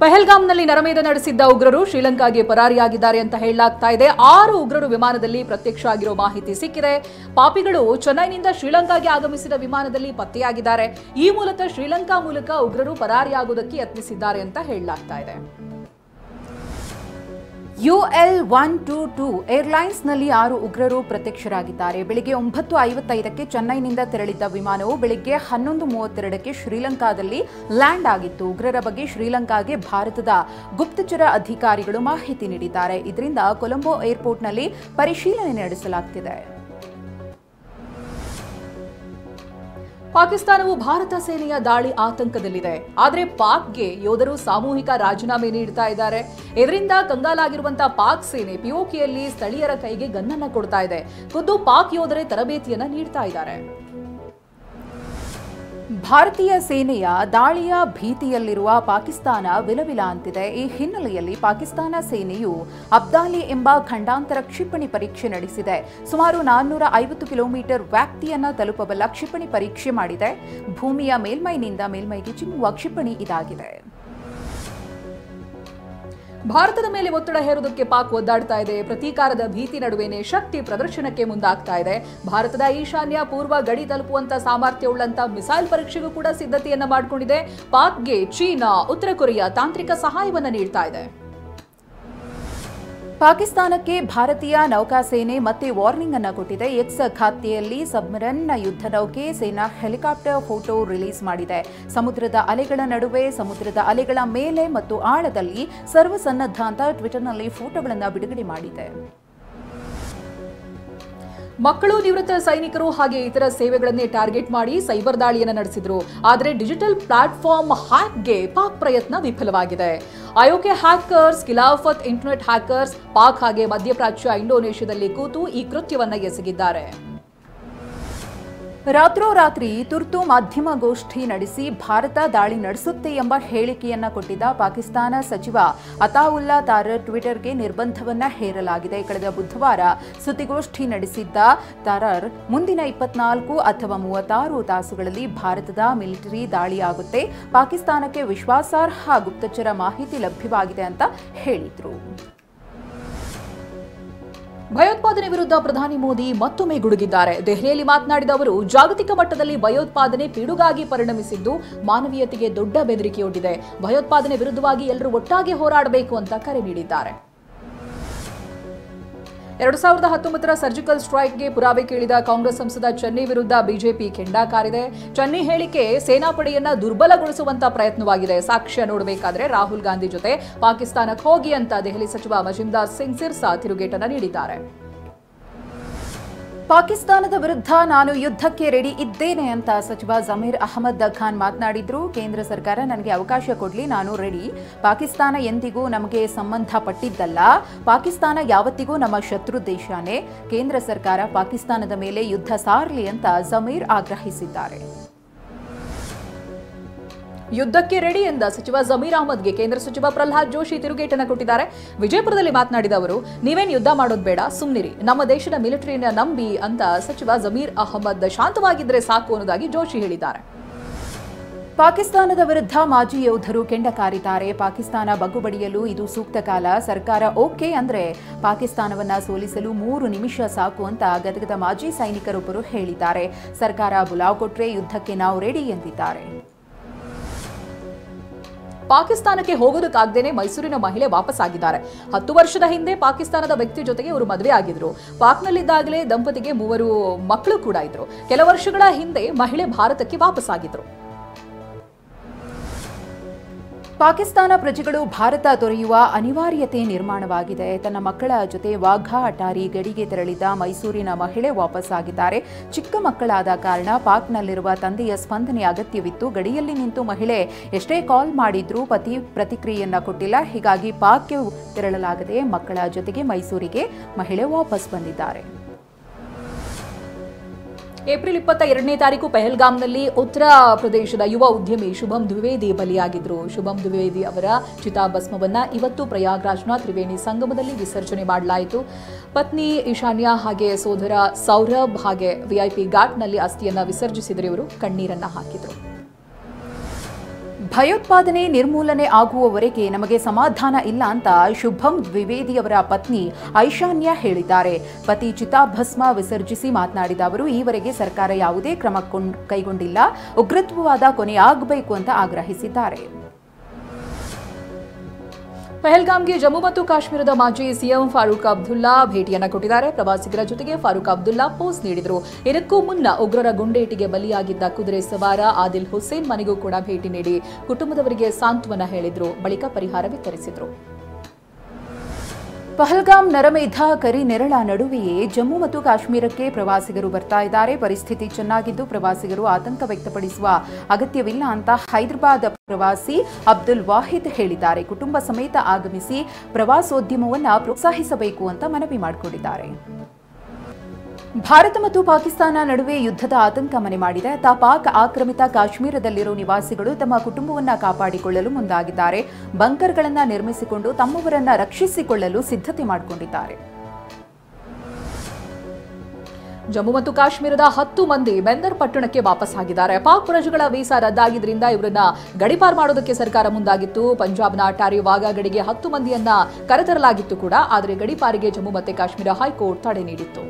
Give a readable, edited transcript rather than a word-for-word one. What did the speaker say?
ಪಹಲ್ಗಾಮ್ನಲ್ಲಿ ನರಮೇಧ ನಡೆಸಿದ್ದ ಉಗ್ರರು ಶ್ರೀಲಂಕಾಗೆ ಪರಾರಿಯಾಗಿದ್ದಾರೆ ಅಂತ ಹೇಳಲಾಗ್ತಾ ಇದೆ. 6 ಉಗ್ರರು ವಿಮಾನದಲ್ಲಿ ಪ್ರತ್ಯಕ್ಷ ಆಗಿರೋ ಮಾಹಿತಿ ಸಿಕ್ಕಿದೆ. ಪಾಪಿಗಳು ಚೆನ್ನೈನಿಂದ ಶ್ರೀಲಂಕಾಗೆ ಆಗಮಿಸಿದ ವಿಮಾನದಲ್ಲಿ ಪತ್ತೆಯಾಗಿದ್ದಾರೆ. ಈ ಮೂಲಕ ಶ್ರೀಲಂಕಾ ಮೂಲಕ ಉಗ್ರರು ಪರಾರಿಯಾಗುವುದಕ್ಕೆ ಯತ್ನಿಸಿದ್ದಾರೆ ಅಂತ ಹೇಳಲಾಗ್ತಾ ಇದೆ. UL-122 ಏರ್ಲೈನ್ಸ್ನಲ್ಲಿ 6 ಉಗ್ರರು ಪ್ರತ್ಯಕ್ಷರಾಗಿದ್ದಾರೆ. ಬೆಳಿಗ್ಗೆ 9:55ಕ್ಕೆ ಚೆನ್ನೈನಿಂದ ತೆರಳಿದ್ದ ವಿಮಾನವು ಬೆಳಿಗ್ಗೆ 11:32ಕ್ಕೆ ಶ್ರೀಲಂಕಾದಲ್ಲಿ ಲ್ಯಾಂಡ್ ಆಗಿತ್ತು. ಉಗ್ರರ ಬಗ್ಗೆ ಶ್ರೀಲಂಕಾಗೆ ಭಾರತದ ಗುಪ್ತಚರ ಅಧಿಕಾರಿಗಳು ಮಾಹಿತಿ ನೀಡಿದ್ದಾರೆ. ಇದರಿಂದ ಕೊಲಂಬೋ ಏರ್ಪೋರ್ಟ್ನಲ್ಲಿ ಪರಿಶೀಲನೆ ನಡೆಸಲಾಗುತ್ತಿದೆ. ಪಾಕಿಸ್ತಾನವು ಭಾರತ ಸೇನೆಯ ದಾಳಿ ಆತಂಕದಲ್ಲಿದೆ. ಆದರೆ ಪಾಕ್ಗೆ ಯೋಧರು ಸಾಮೂಹಿಕ ರಾಜೀನಾಮೆ ನೀಡ್ತಾ ಇದ್ದಾರೆ. ಇದರಿಂದ ಕಂಗಾಲಾಗಿರುವಂತಹ ಪಾಕ್ ಸೇನೆ ಪಿಒಕೆಯಲ್ಲಿ ಸ್ಥಳೀಯರ ಕೈಗೆ ಗನ್ನನ್ನ ಕೊಡ್ತಾ ಇದೆ. ಖುದ್ದು ಪಾಕ್ ಯೋಧರೇ ತರಬೇತಿಯನ್ನ ನೀಡ್ತಾ ಇದ್ದಾರೆ. ಭಾರತೀಯ ಸೇನೆಯ ದಾಳಿಯ ಭೀತಿಯಲ್ಲಿರುವ ಪಾಕಿಸ್ತಾನ ವಿಲವಿಲ ಅಂತಿದೆ. ಈ ಹಿನ್ನೆಲೆಯಲ್ಲಿ ಪಾಕಿಸ್ತಾನ ಸೇನೆಯು ಅಬ್ದಾಲಿ ಎಂಬ ಖಂಡಾಂತರ ಕ್ಷಿಪಣಿ ಪರೀಕ್ಷೆ ನಡೆಸಿದೆ. ಸುಮಾರು 450 ಕಿಲೋಮೀಟರ್ ವ್ಯಾಪ್ತಿಯನ್ನು ತಲುಪಬಲ್ಲ ಕ್ಷಿಪಣಿ ಪರೀಕ್ಷೆ ಮಾಡಿದೆ. ಭೂಮಿಯ ಮೇಲ್ಮೈನಿಂದ ಮೇಲ್ಮೈಗೆ ಚಿಮ್ಮುವ ಕ್ಷಿಪಣಿ ಇದಾಗಿದೆ. ಭಾರತದ ಮೇಲೆ ಒತ್ತಡ ಹೇರುವುದಕ್ಕೆ ಪಾಕ್ ಒದ್ದಾಡ್ತಾ ಇದೆ. ಪ್ರತೀಕಾರದ ಭೀತಿ ನಡುವೆನೇ ಶಕ್ತಿ ಪ್ರದರ್ಶನಕ್ಕೆ ಮುಂದಾಗ್ತಾ ಇದೆ. ಭಾರತದ ಈಶಾನ್ಯ ಪೂರ್ವ ಗಡಿ ತಲುಪುವಂತ ಸಾಮರ್ಥ್ಯವುಳ್ಳಂತ ಮಿಸೈಲ್ ಪರೀಕ್ಷೆಗೂ ಕೂಡ ಸಿದ್ಧತೆಯನ್ನ ಮಾಡಿಕೊಂಡಿದೆ. ಪಾಕ್ಗೆ ಚೀನಾ, ಉತ್ತರ ಕೊರಿಯಾ ತಾಂತ್ರಿಕ ಸಹಾಯವನ್ನ ನೀಡ್ತಾ ಇದೆ. ಪಾಕಿಸ್ತಾನಕ್ಕೆ ಭಾರತೀಯ ನೌಕಾಸೇನೆ ಮತ್ತೆ ವಾರ್ನಿಂಗ್ ಅನ್ನು ಕೊಟ್ಟಿದೆ. ಎಕ್ಸ್ ಖಾತೆಯಲ್ಲಿ ಸಬ್ಮರನ್ ಯುದ್ಧ ನೌಕೆ ಸೇನಾ ಹೆಲಿಕಾಪ್ಟರ್ ಫೋಟೋ ರಿಲೀಸ್ ಮಾಡಿದೆ. ಸಮುದ್ರದ ಅಲೆಗಳ ನಡುವೆ, ಸಮುದ್ರದ ಅಲೆಗಳ ಮೇಲೆ ಮತ್ತು ಆಳದಲ್ಲಿ ಸರ್ವಸನ್ನದ್ಧ ಅಂತ ಟ್ವಿಟರ್ನಲ್ಲಿ ಫೋಟೋಗಳನ್ನು ಬಿಡುಗಡೆ ಮಾಡಿದೆ. ಮಕ್ಕಳು, ನಿವೃತ್ತ ಸೈನಿಕರು ಹಾಗೆ ಇತರ ಸೇವೆಗಳನ್ನೇ ಟಾರ್ಗೆಟ್ ಮಾಡಿ ಸೈಬರ್ ದಾಳಿಯನ್ನು ನಡೆಸಿದ್ರು. ಆದರೆ ಡಿಜಿಟಲ್ ಪ್ಲಾಟ್ಫಾರ್ಮ್ ಹ್ಯಾಕ್ಗೆ ಪಾಕ್ ಪ್ರಯತ್ನ ವಿಫಲವಾಗಿದೆ. ಐಒಕೆ ಹ್ಯಾಕರ್ಸ್, ಖಿಲಾಫತ್ ಇಂಟರ್ನೆಟ್ ಹ್ಯಾಕರ್ಸ್ ಪಾಕ್ ಹಾಗೆ ಮಧ್ಯಪ್ರಾಚ್ಯ ಇಂಡೋನೇಷ್ಯಾದಲ್ಲಿ ಕೂತು ಈ ಕೃತ್ಯವನ್ನ ಎಸಗಿದ್ದಾರೆ. ರಾತ್ರೋರಾತ್ರಿ ತುರ್ತು ಮಾಧ್ಯಮಗೋಷ್ಠಿ ನಡೆಸಿ ಭಾರತ ದಾಳಿ ನಡೆಸುತ್ತೆ ಎಂಬ ಹೇಳಿಕೆಯನ್ನ ಕೊಟ್ಟಿದ್ದ ಪಾಕಿಸ್ತಾನ ಸಚಿವ ಅತಾವುಲ್ಲಾ ತಾರರ್ ಟ್ವಿಟರ್ಗೆ ನಿರ್ಬಂಧವನ್ನ ಹೇರಲಾಗಿದೆ. ಕಳೆದ ಬುಧವಾರ ಸುದ್ದಿಗೋಷ್ಠಿ ನಡೆಸಿದ್ದ ತಾರರ್ ಮುಂದಿನ 24 ಅಥವಾ 36 ತಾಸುಗಳಲ್ಲಿ ಭಾರತದ ಮಿಲಿಟರಿ ದಾಳಿಯಾಗುತ್ತೆ, ಪಾಕಿಸ್ತಾನಕ್ಕೆ ವಿಶ್ವಾಸಾರ್ಹ ಗುಪ್ತಚರ ಮಾಹಿತಿ ಲಭ್ಯವಾಗಿದೆ ಅಂತ ಹೇಳಿದ್ರು. ಭಯೋತ್ಪಾದನೆ ವಿರುದ್ಧ ಪ್ರಧಾನಿ ಮೋದಿ ಮತ್ತೊಮ್ಮೆ ಗುಡುಗಿದ್ದಾರೆ. ದೆಹಲಿಯಲ್ಲಿ ಮಾತನಾಡಿದ ಅವರು, ಜಾಗತಿಕ ಮಟ್ಟದಲ್ಲಿ ಭಯೋತ್ಪಾದನೆ ಪಿಡುಗಾಗಿ ಪರಿಣಮಿಸಿದ್ದು ಮಾನವೀಯತೆಗೆ ದೊಡ್ಡ ಬೆದರಿಕೆಯೊಡ್ಡಿದೆ. ಭಯೋತ್ಪಾದನೆ ವಿರುದ್ಧವಾಗಿ ಎಲ್ಲರೂ ಒಟ್ಟಾಗಿ ಹೋರಾಡಬೇಕು ಅಂತ ಕರೆ ನೀಡಿದ್ದಾರೆ. 2019ರ ಸರ್ಜಿಕಲ್ ಸ್ಟ್ರೈಕ್ಗೆ ಪುರಾವೆ ಕೇಳಿದ ಕಾಂಗ್ರೆಸ್ ಸಂಸದ ಚನ್ನಿ ವಿರುದ್ಧ ಬಿಜೆಪಿ ಕೆಂಡ ಕಾರಿದೆ. ಚನ್ನಿ ಹೇಳಿಕೆ ಸೇನಾಪಡೆಯನ್ನ ದುರ್ಬಲಗೊಳಿಸುವಂತ ಪ್ರಯತ್ನವಾಗಿದೆ. ಸಾಕ್ಷ್ಯ ನೋಡಬೇಕಾದ್ರೆ ರಾಹುಲ್ ಗಾಂಧಿ ಜೊತೆ ಪಾಕಿಸ್ತಾನಕ್ಕೆ ಹೋಗಿ ಅಂತ ದೆಹಲಿ ಸಚಿವ ಮಜಿಂದಾರ್ ಸಿಂಗ್ ಸಿರ್ಸಾ ತಿರುಗೇಟನ್ನ ನೀಡಿದ್ದಾರೆ. ಪಾಕಿಸ್ತಾನದ ವಿರುದ್ಧ ನಾನು ಯುದ್ಧಕ್ಕೆ ರೆಡಿ ಇದ್ದೇನೆ ಅಂತ ಸಚಿವ ಜಮೀರ್ ಅಹಮದ್ ಖಾನ್ ಮಾತನಾಡಿದ್ರು. ಕೇಂದ್ರ ಸರ್ಕಾರ ನನಗೆ ಅವಕಾಶ ಕೊಡಲಿ, ನಾನು ರೆಡಿ. ಪಾಕಿಸ್ತಾನ ಎಂದಿಗೂ ನಮಗೆ ಸಂಬಂಧಪಟ್ಟಿದ್ದಲ್ಲ. ಪಾಕಿಸ್ತಾನ ಯಾವತ್ತಿಗೂ ನಮ್ಮ ಶತ್ರು ದೇಶನೇ. ಕೇಂದ್ರ ಸರ್ಕಾರ ಪಾಕಿಸ್ತಾನದ ಮೇಲೆ ಯುದ್ಧ ಸಾರಲಿ ಅಂತ ಜಮೀರ್ ಆಗ್ರಹಿಸಿದ್ದಾರೆ. ಯುದ್ಧಕ್ಕೆ ರೆಡಿ ಎಂದ ಸಚಿವ ಜಮೀರ್ ಅಹಮದ್ಗೆ ಕೇಂದ್ರ ಸಚಿವ ಪ್ರಹ್ಲಾದ್ ಜೋಶಿ ತಿರುಗೇಟನ್ನು ಕೊಟ್ಟಿದ್ದಾರೆ. ವಿಜಯಪುರದಲ್ಲಿ ಮಾತನಾಡಿದ ಅವರು, ನೀವೇನು ಯುದ್ಧ ಮಾಡೋದು ಬೇಡ, ಸುಮ್ಮನಿರಿ, ನಮ್ಮ ದೇಶದ ಮಿಲಿಟರಿನ ನಂಬಿ ಅಂತ ಸಚಿವ ಜಮೀರ್ ಅಹಮದ್ ಶಾಂತವಾಗಿದ್ದರೆ ಸಾಕು ಅನ್ನೋದಾಗಿ ಜೋಶಿ ಹೇಳಿದ್ದಾರೆ. ಪಾಕಿಸ್ತಾನದ ವಿರುದ್ಧ ಮಾಜಿ ಯೋಧರು ಕೆಂಡ ಕಾರಿದ್ದಾರೆ. ಪಾಕಿಸ್ತಾನ ಬಗ್ಗುಬಡಿಯಲು ಇದು ಸೂಕ್ತ ಕಾಲ. ಸರ್ಕಾರ ಓಕೆ ಅಂದ್ರೆ ಪಾಕಿಸ್ತಾನವನ್ನ ಸೋಲಿಸಲು 3 ನಿಮಿಷ ಸಾಕು ಅಂತ ಗದಗದ ಮಾಜಿ ಸೈನಿಕರೊಬ್ಬರು ಹೇಳಿದ್ದಾರೆ. ಸರ್ಕಾರ ಬುಲಾವ್ ಕೊಟ್ರೆ ಯುದ್ಧಕ್ಕೆ ನಾವು ರೆಡಿ ಎಂದಿದ್ದಾರೆ. ಪಾಕಿಸ್ತಾನಕ್ಕೆ ಹೋಗೋದಕ್ಕಾಗದೇನೆ ಮೈಸೂರಿನ ಮಹಿಳೆ ವಾಪಸ್ ಆಗಿದ್ದಾರೆ. 10 ವರ್ಷದ ಹಿಂದೆ ಪಾಕಿಸ್ತಾನದ ವ್ಯಕ್ತಿ ಜೊತೆಗೆ ಇವರು ಮದುವೆ ಆಗಿದ್ರು. ಪಾಕ್ನಲ್ಲಿದ್ದಾಗಲೇ ದಂಪತಿಗೆ 3 ಮಕ್ಕಳು ಕೂಡ ಇದ್ರು. ಕೆಲ ವರ್ಷಗಳ ಹಿಂದೆ ಮಹಿಳೆ ಭಾರತಕ್ಕೆ ವಾಪಸ್ ಆಗಿದ್ರು. ಪಾಕಿಸ್ತಾನ ಪ್ರಜೆಗಳು ಭಾರತ ತೊರೆಯುವ ಅನಿವಾರ್ಯತೆ ನಿರ್ಮಾಣವಾಗಿದೆ. ತನ್ನ ಮಕ್ಕಳ ಜೊತೆ ವಾಘಾ ಅಟಾರಿ ಗಡಿಗೆ ತೆರಳಿದ ಮೈಸೂರಿನ ಮಹಿಳೆ ವಾಪಸ್ ಆಗಿದ್ದಾರೆ. ಚಿಕ್ಕ ಮಕ್ಕಳಾದ ಕಾರಣ ಪಾಕ್ನಲ್ಲಿರುವ ತಂದೆಯ ಸ್ಪಂದನೆ ಅಗತ್ಯವಿತ್ತು. ಗಡಿಯಲ್ಲಿ ನಿಂತು ಮಹಿಳೆ ಎಷ್ಟೇ ಕಾಲ್ ಮಾಡಿದ್ರೂ ಪತಿ ಪ್ರತಿಕ್ರಿಯೆಯನ್ನ ಕೊಟ್ಟಿಲ್ಲ. ಹೀಗಾಗಿ ಪಾಕ್ಗೆ ತೆರಳಲಾಗದೆ ಮಕ್ಕಳ ಜೊತೆಗೆ ಮೈಸೂರಿಗೆ ಮಹಿಳೆ ವಾಪಸ್ ಬಂದಿದ್ದಾರೆ. ಏಪ್ರಿಲ್ 22ನೇ ತಾರೀಕು ಪಹಲ್ಗಾಮ್ನಲ್ಲಿ ಉತ್ತರ ಪ್ರದೇಶದ ಯುವ ಉದ್ಯಮಿ ಶುಭಂ ದ್ವಿವೇದಿ ಬಲಿಯಾಗಿದ್ರು. ಶುಭಂ ದ್ವಿವೇದಿ ಅವರ ಚಿತಾಭಸ್ಮವನ್ನ ಇವತ್ತು ಪ್ರಯಾಗ್ರಾಜ್ನ ತ್ರಿವೇಣಿ ಸಂಗಮದಲ್ಲಿ ವಿಸರ್ಜನೆ ಮಾಡಲಾಯಿತು. ಪತ್ನಿ ಈಶಾನ್ಯ ಹಾಗೆ ಸೋದರ ಸೌರಭ್ ಹಾಗೆ ವಿಐಪಿ ಘಾಟ್ನಲ್ಲಿ ಅಸ್ಥಿಯನ್ನ ವಿಸರ್ಜಿಸಿದ್ರು. ಇವರು ಕಣ್ಣೀರನ್ನ ಹಾಕಿದ್ರು. ಭಯೋತ್ಪಾದನೆ ನಿರ್ಮೂಲನೆ ಆಗುವವರೆಗೆ ನಮಗೆ ಸಮಾಧಾನ ಇಲ್ಲ ಅಂತ ಶುಭಂ ದ್ವಿವೇದಿಯವರ ಪತ್ನಿ ಐಶಾನ್ಯ ಹೇಳಿದ್ದಾರೆ. ಪತಿ ಚಿತಾಭಸ್ಮ ವಿಸರ್ಜಿಸಿ ಮಾತನಾಡಿದ ಅವರು, ಈವರೆಗೆ ಸರ್ಕಾರ ಯಾವುದೇ ಕ್ರಮ ಕೈಗೊಂಡಿಲ್ಲ, ಉಗ್ರತ್ವವಾದ ಕೊನೆಯಾಗಬೇಕು ಅಂತ ಆಗ್ರಹಿಸಿದ್ದಾರೆ. ಪಹಲ್ಗಾಮ್ಗೆ ಜಮ್ಮು ಮತ್ತು ಕಾಶ್ಮೀರದ ಮಾಜಿ ಸಿಎಂ ಫಾರೂಕ್ ಅಬ್ದುಲ್ಲಾ ಭೇಟಿಯನ್ನ ಕೊಟ್ಟಿದ್ದಾರೆ. ಪ್ರವಾಸಿಗರ ಜೊತೆಗೆ ಫಾರೂಕ್ ಅಬ್ದುಲ್ಲಾ ಪೋಸ್ ನೀಡಿದರು. ಇದಕ್ಕೂ ಮುನ್ನ ಉಗ್ರರ ಗುಂಡೇಟಿಗೆ ಬಲಿಯಾಗಿದ್ದ ಕುದುರೆ ಸವಾರ ಆದಿಲ್ ಹುಸೇನ್ ಮನೆಗೂ ಕೂಡ ಭೇಟಿ ನೀಡಿ ಕುಟುಂಬದವರಿಗೆ ಸಾಂತ್ವನ ಹೇಳಿದ್ರು. ಬಳಿಕ ಪರಿಹಾರ ವಿತರಿಸಿದ್ರು. ಪಹಲ್ಗಾಮ್ ನರಮೇಧ ಕರಿ ನೆರಳ ನಡುವೆಯೇ ಜಮ್ಮು ಮತ್ತು ಕಾಶ್ಮೀರಕ್ಕೆ ಪ್ರವಾಸಿಗರು ಬರ್ತಾ ಇದ್ದಾರೆ. ಪರಿಸ್ಥಿತಿ ಚೆನ್ನಾಗಿದ್ದು ಪ್ರವಾಸಿಗರು ಆತಂಕ ವ್ಯಕ್ತಪಡಿಸುವ ಅಗತ್ಯವಿಲ್ಲ ಅಂತ ಹೈದರಾಬಾದ್ ಪ್ರವಾಸಿ ಅಬ್ದುಲ್ ವಾಹಿದ್ ಹೇಳಿದ್ದಾರೆ. ಕುಟುಂಬ ಸಮೇತ ಆಗಮಿಸಿ ಪ್ರವಾಸೋದ್ಯಮವನ್ನು ಪ್ರೋತ್ಸಾಹಿಸಬೇಕು ಅಂತ ಮನವಿ ಮಾಡಿಕೊಂಡಿದ್ದಾರೆ. ಭಾರತ ಮತ್ತು ಪಾಕಿಸ್ತಾನ ನಡುವೆ ಯುದ್ಧದ ಆತಂಕ ಮನೆ ಮಾಡಿದೆ. ಪಾಕ್ ಆಕ್ರಮಿತ ಕಾಶ್ಮೀರದಲ್ಲಿರುವ ನಿವಾಸಿಗಳು ತಮ್ಮ ಕುಟುಂಬವನ್ನು ಕಾಪಾಡಿಕೊಳ್ಳಲು ಮುಂದಾಗಿದ್ದಾರೆ. ಬಂಕರ್ಗಳನ್ನು ನಿರ್ಮಿಸಿಕೊಂಡು ತಮ್ಮವರನ್ನ ರಕ್ಷಿಸಿಕೊಳ್ಳಲು ಸಿದ್ಧತೆ ಮಾಡಿಕೊಂಡಿದ್ದಾರೆ. ಜಮ್ಮು ಮತ್ತು ಕಾಶ್ಮೀರದ 10 ಮಂದಿ ಬೆಂದರ್ ಪಟ್ಟಣಕ್ಕೆ ವಾಪಸ್ ಆಗಿದ್ದಾರೆ. ಪಾಕ್ ಪ್ರಜೆಗಳ ವೀಸಾ ರದ್ದಾಗಿದ್ದರಿಂದ ಇವರನ್ನ ಗಡಿಪಾರ್ ಮಾಡೋದಕ್ಕೆ ಸರ್ಕಾರ ಮುಂದಾಗಿತ್ತು. ಪಂಜಾಬ್ನ ಅಟ್ಟಾರಿ ವಾಘಾ ಗಡಿಗೆ 10 ಮಂದಿಯನ್ನ ಕರೆತರಲಾಗಿತ್ತು ಕೂಡ, ಆದರೆ ಗಡಿಪಾರಿಗೆ ಜಮ್ಮು ಮತ್ತು ಕಾಶ್ಮೀರ ಹೈಕೋರ್ಟ್ ತಡೆ ನೀಡಿತ್ತು.